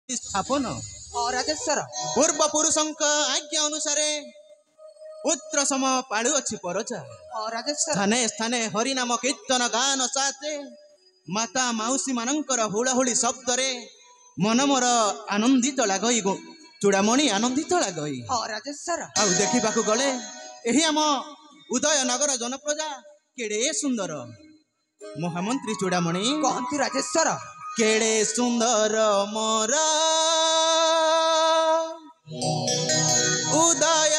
स्थापन राजेश्वर पूर्व पुरुषଙ୍କ आज्ञा अनुसारे पुत्र सम पाळु अछि परजा राजेश्वर स्थाने स्थाने हरि नाम कीर्तन गान साथे माता माउसी मानकर हुळहुଳି शब्दरे मन मोर आनंदित लागई गो चूड़ामणि आनंदित लागई राजेश्वर आउ देखिबाकू गले एही आम उदयनगर जनप्रजा केड़े सुंदर महामंत्री चूड़ामणि कहतु राजेश्वर केड़े सुंदर मोर उदय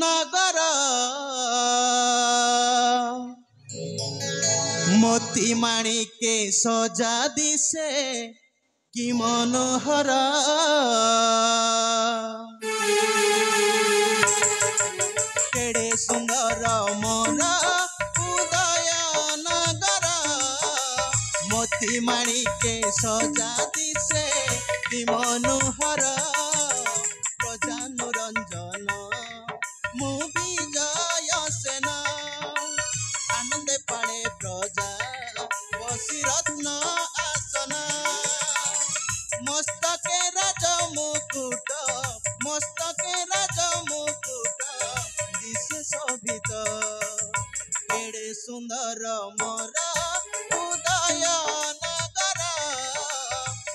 नगर मोती माणिके सजा दिसे कि मनोहर केड़े सुंदर मोर उदय नगर मोती माणिके सजा दिसे कि मनोहर प्रजानुरंजन मु विजय सेना आनंदे पाले प्रजा बसी रत्न आसना मस्तके राज मुकुट मस्तके राज मुकुट दिशे शोभित केड़े सुंदर मोर उदय नगर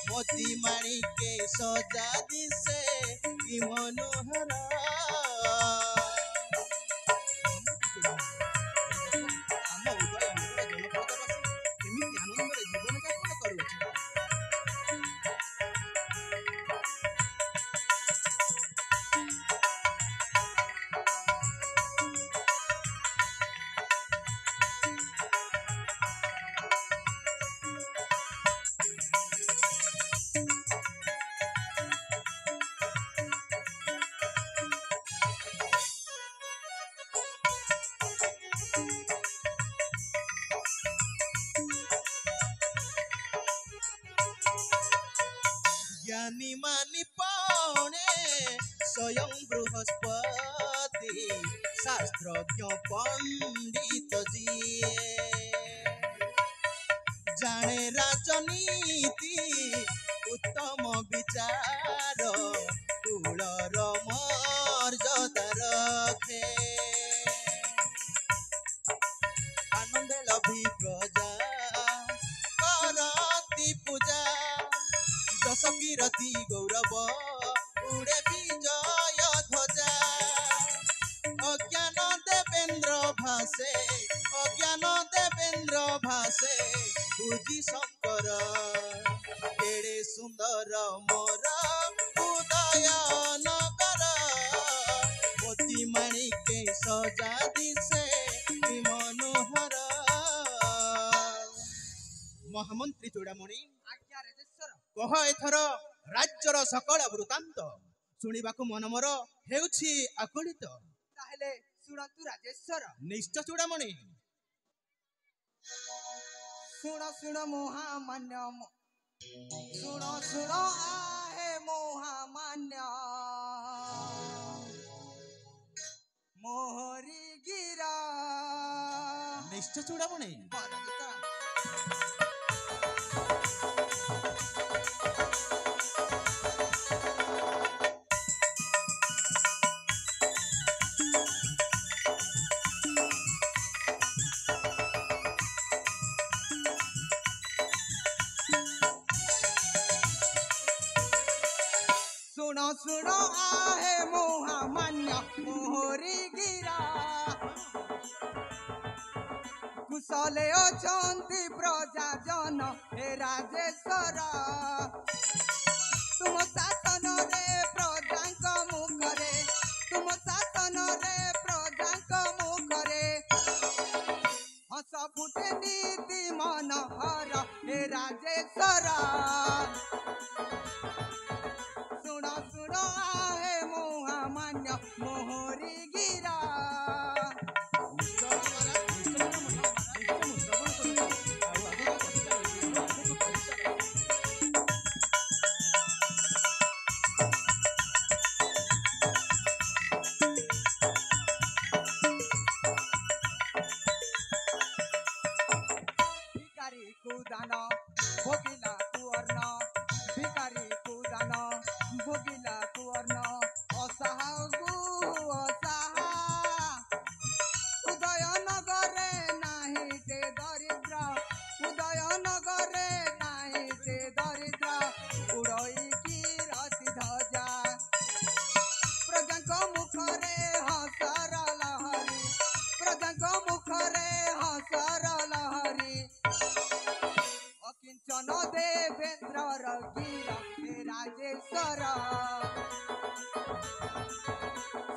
मोती माणिके सजा दिशे कि मनोहर ଆମ ଉଦୟନଗର ଜନପଦବାସୀ କେମିତି ଆନନ୍ଦରେ ଜୀବନଯାପନ କରୁଅଛି। ज्ञानी मानी पाने स्वयं बृहस्पति शास्त्रज्ञ पंडित जिए जाने राजनीति उत्तम विचार कुलर मर्यादा रखे आनंद लभी प्रजा करती पूजा दश कीरति गौरव उड़े विजय ध्वजा अज्ञान देवेंद्र भासे बुझी शंकर केड़े सुंदर मोर उदय नगर मोती माणिके सजा दिसे कि मनोहर महामंत्री चूड़ामणि आज्ञा राजेश्वर कह एथर राज्यर सकल वृत्तांत शुणिबाकू मन मोर हेउछि आकुलित ताहेले सुनतु राजेश्वर निश्चय चूड़ामणि सुण सुण महामान्य सुण सुण आहे महामान्य मोहरी गिरा निश्चय चूड़ामणि सुण सुण आहे महामान्य मोहरी गिरा कुशले अछंती प्रजा जन हे राजेश्वर तुम शासन रे प्रजांक मुखरे तुम शासन रे प्रजांक मुखरे हस फुटे नीति मनोहर हे राजेश्वर सुण सुण आहे महामान्य मोहरी गिरा भिकारी कुदान भोगिला कुअर्ण भिकारी कुदान ଉଡ଼ଇକି ରସି ଧଜା ପ୍ରଜାଙ୍କ ମୁଖରେ ହସର ଲହରୀ ପ୍ରଜାଙ୍କ ମୁଖରେ ହସର ଲହରୀ ଅକିଞ୍ଚନ ଦେବେନ୍ଦ୍ରର ଗିର ହେ ରାଜେଶ୍ୱର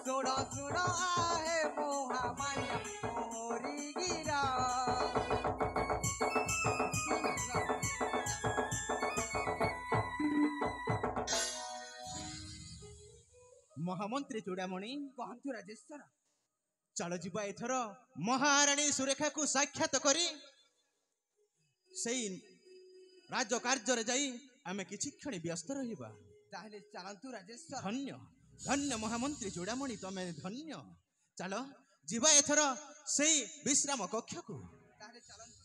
ଶୁଣ ଶୁଣ ଆହେ ମହାମାନ୍ୟ ମୋହରି ଗିରା ମହାମନ୍ତ୍ରୀ ଚୂଡ଼ାମଣି କହନ୍ତୁ ରାଜେଶ୍ୱର ଚାଲ ଯିବା ଏଥର ମହାରାଣୀ ସୁରେଖାକୁ ସାକ୍ଷାତ କରି ସେଇ ରାଜକାର୍ଯ୍ୟରେ ଯାଇ ଆମେ କିଛି କ୍ଷଣ ବ୍ୟସ୍ତ ରହିବା। ତାହେଲେ ଚାଲନ୍ତୁ ରାଜେଶ୍ୱର ଧନ୍ୟ ଧନ୍ୟ ମହାମନ୍ତ୍ରୀ ଚୂଡ଼ାମଣି ତମେ ଧନ୍ୟ। ଚାଲ ଯିବା ଏଥର ସେଇ ବିଶ୍ରାମ କକ୍ଷକୁ। ତାହେଲେ ଚାଲନ୍ତୁ